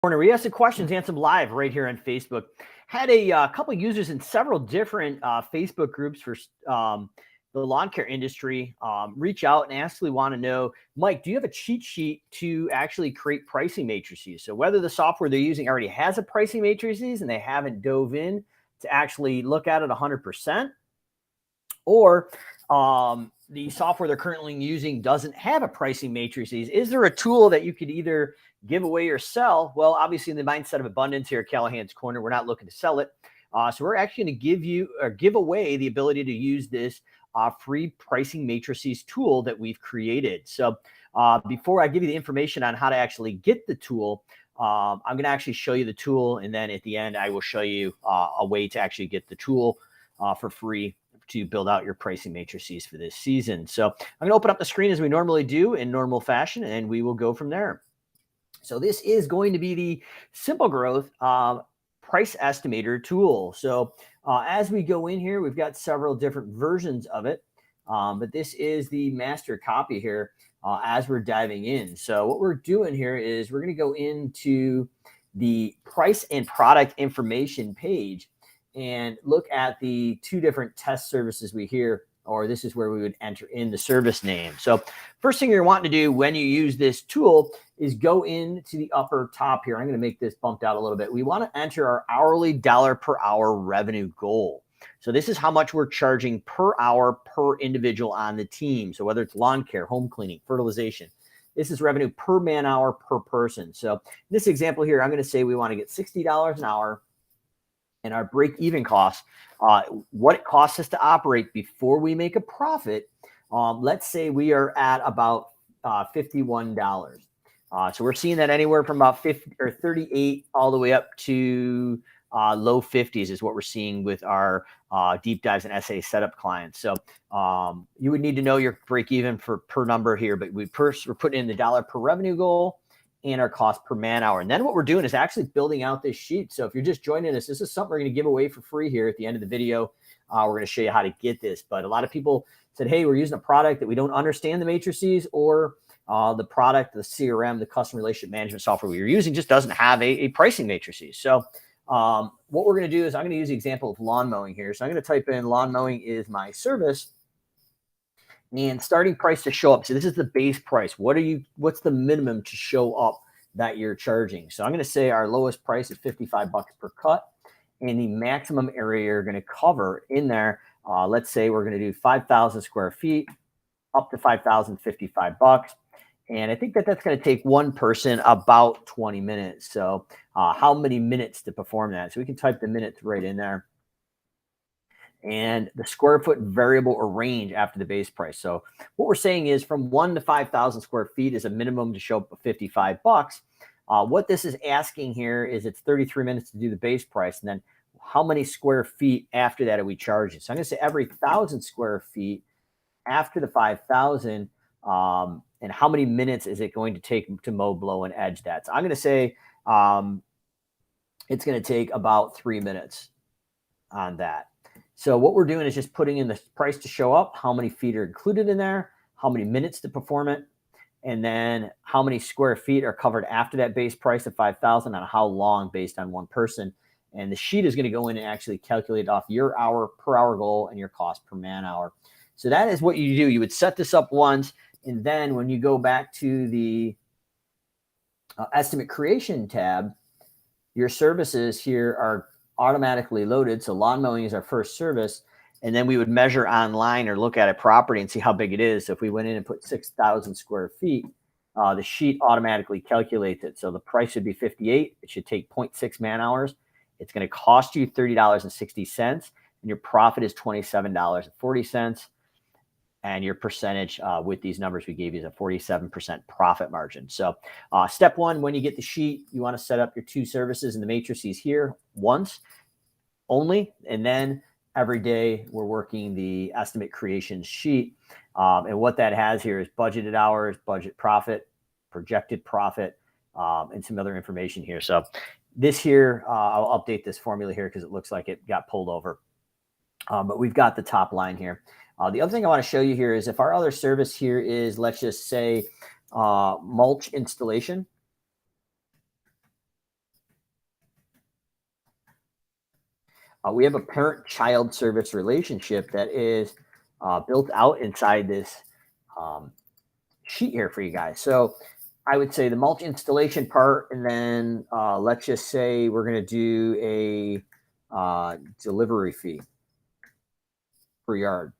Corner. We asked the questions, answered live right here on Facebook. Had a couple users in several different Facebook groups for the lawn care industry reach out and actually want to know, Mike, do you have a cheat sheet to actually create pricing matrices? So whether the software they're using already has a pricing matrices and they haven't dove in to actually look at it 100%, or the software they're currently using doesn't have a pricing matrices. Is there a tool that you could either give away or sell? Well, obviously in the mindset of abundance here at Callahan's Corner, we're not looking to sell it. So we're actually going to give you or give away the ability to use this free pricing matrices tool that we've created. So before I give you the information on how to actually get the tool, I'm going to actually show you the tool. And then at the end, I will show you a way to actually get the tool for free to build out your pricing matrices for this season. So I'm going to open up the screen as we normally do in normal fashion, and we will go from there. So this is going to be the SimpleGrowth price estimator tool. So as we go in here, we've got several different versions of it, but this is the master copy here as we're diving in. So what we're doing here is we're going to go into the price and product information page and look at the two different test services we hear, or this is where we would enter in the service name. So first thing you're wanting to do when you use this tool is go into the upper top here. I'm going to make this bumped out a little bit. We want to enter our hourly dollar per hour revenue goal. So this is how much we're charging per hour per individual on the team. So whether it's lawn care, home cleaning, fertilization, this is revenue per man hour per person. So in this example here, I'm going to say we want to get $60 an hour. And our break-even costs, what it costs us to operate before we make a profit, let's say we are at about $51. So we're seeing that anywhere from about 50 or 38 all the way up to low 50s is what we're seeing with our deep dives and SA setup clients. So you would need to know your break-even for per number here, but we're putting in the dollar per revenue goal and our cost per man hour. And then what we're doing is actually building out this sheet. So if you're just joining us, this is something we're going to give away for free here at the end of the video. We're going to show you how to get this. But a lot of people said, hey, we're using a product that we don't understand the matrices, or the product, the CRM, the customer relationship management software we're using just doesn't have a pricing matrices. So what we're going to do is I'm going to use the example of lawn mowing here. So I'm going to type in lawn mowing is my service. And starting price to show up. So this is the base price. What's the minimum to show up that you're charging? So I'm going to say our lowest price is $55 per cut, and the maximum area you're going to cover in there. Let's say we're going to do 5,000 square feet up to $5,055. And I think that's going to take one person about 20 minutes. So how many minutes to perform that? So we can type the minutes right in there. And the square foot variable or range after the base price. So what we're saying is from 1 to 5,000 square feet is a minimum to show up of $55. What this is asking here is it's 33 minutes to do the base price. And then how many square feet after that are we charging? So I'm going to say every 1,000 square feet after the 5,000, and how many minutes is it going to take to mow, blow, and edge that? So I'm going to say it's going to take about 3 minutes on that. So what we're doing is just putting in the price to show up, how many feet are included in there, how many minutes to perform it, and then how many square feet are covered after that base price of 5,000 and how long based on one person. And the sheet is going to go in and actually calculate off your hour per hour goal and your cost per man hour. So that is what you do. You would set this up once, and then when you go back to the estimate creation tab, your services here are automatically loaded. So lawn mowing is our first service. And then we would measure online or look at a property and see how big it is. So if we went in and put 6,000 square feet, the sheet automatically calculates it. So the price should be 58. It should take 0.6 man hours. It's going to cost you $30.60. And your profit is $27.40. And your percentage with these numbers we gave you is a 47% profit margin. So step one, when you get the sheet, you want to set up your two services in the matrices here once only. And then every day we're working the estimate creation sheet. And what that has here is budgeted hours, budget profit, projected profit, and some other information here. So this here, I'll update this formula here because it looks like it got pulled over. But we've got the top line here. The other thing I want to show you here is if our other service here is, let's just say, mulch installation. We have a parent-child service relationship that is built out inside this sheet here for you guys. So I would say the mulch installation part, and then let's just say we're going to do a delivery fee per yard.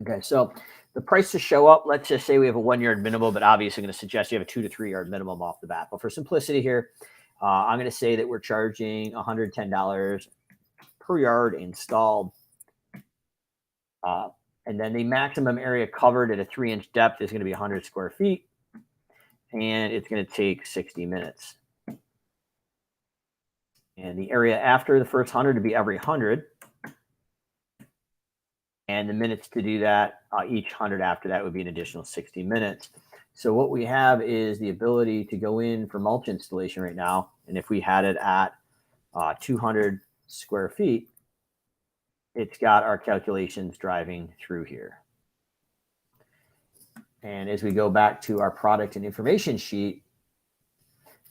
Okay, so the price to show up, let's just say we have a 1 yard minimum, but obviously I'm going to suggest you have a 2 to 3 yard minimum off the bat. But for simplicity here, I'm going to say that we're charging $110 per yard installed. And then the maximum area covered at a 3-inch depth is going to be 100 square feet. And it's going to take 60 minutes. And the area after the first 100 to be every 100. And the minutes to do that, each 100 after that would be an additional 60 minutes. So what we have is the ability to go in for mulch installation right now. And if we had it at 200 square feet, it's got our calculations driving through here. And as we go back to our product and information sheet,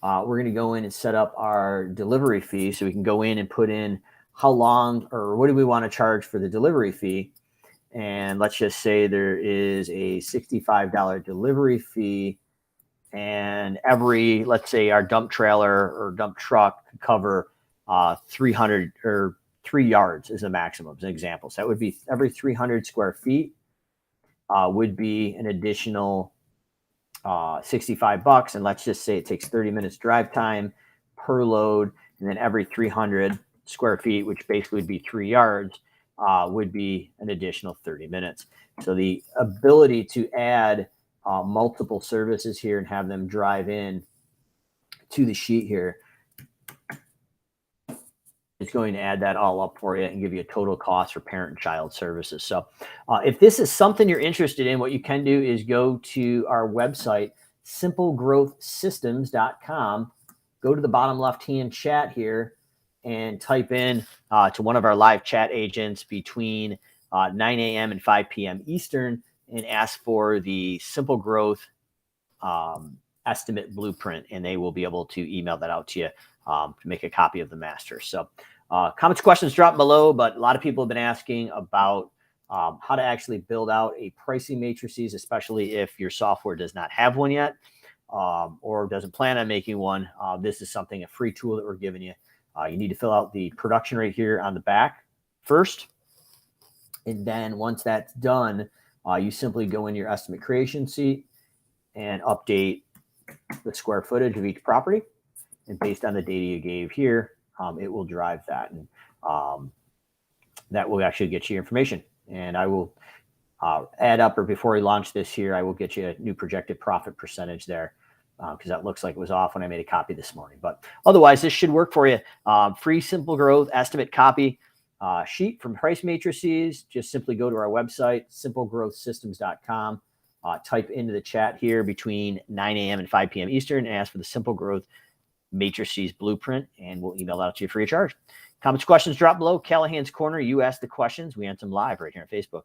we're going to go in and set up our delivery fee. So we can go in and put in how long or what do we want to charge for the delivery fee. And let's just say there is a $65 delivery fee. And every, let's say our dump trailer or dump truck could cover 300 or 3 yards is the maximum, as an example. So that would be every 300 square feet would be an additional $65. And let's just say it takes 30 minutes drive time per load. And then every 300 square feet, which basically would be 3 yards, would be an additional 30 minutes. So the ability to add multiple services here and have them drive in to the sheet here, it's going to add that all up for you and give you a total cost for parent and child services. So if this is something you're interested in, what you can do is go to our website, SimpleGrowthSystems.com, go to the bottom left-hand chat here and type in to one of our live chat agents between 9 a.m. and 5 p.m. Eastern and ask for the SimpleGrowth estimate blueprint, and they will be able to email that out to you to make a copy of the master. So comments, questions drop below, but a lot of people have been asking about how to actually build out a pricing matrices, especially if your software does not have one yet or doesn't plan on making one. This is something, a free tool that we're giving you. You need to fill out the production rate here on the back first. And then once that's done, you simply go in your estimate creation sheet and update the square footage of each property. And based on the data you gave here, it will drive that. And that will actually get you your information. And I will add up, or before we launch this here, I will get you a new projected profit percentage there because that looks like it was off when I made a copy this morning. But otherwise, this should work for you. Free SimpleGrowth estimate copy sheet from Price Matrices. Just simply go to our website, SimpleGrowthSystems.com. Type into the chat here between 9 a.m. and 5 p.m. Eastern and ask for the SimpleGrowth Matrices blueprint, and we'll email that out to you free of charge. Comments, questions drop below. Callahan's Corner. You ask the questions. We answer them live right here on Facebook.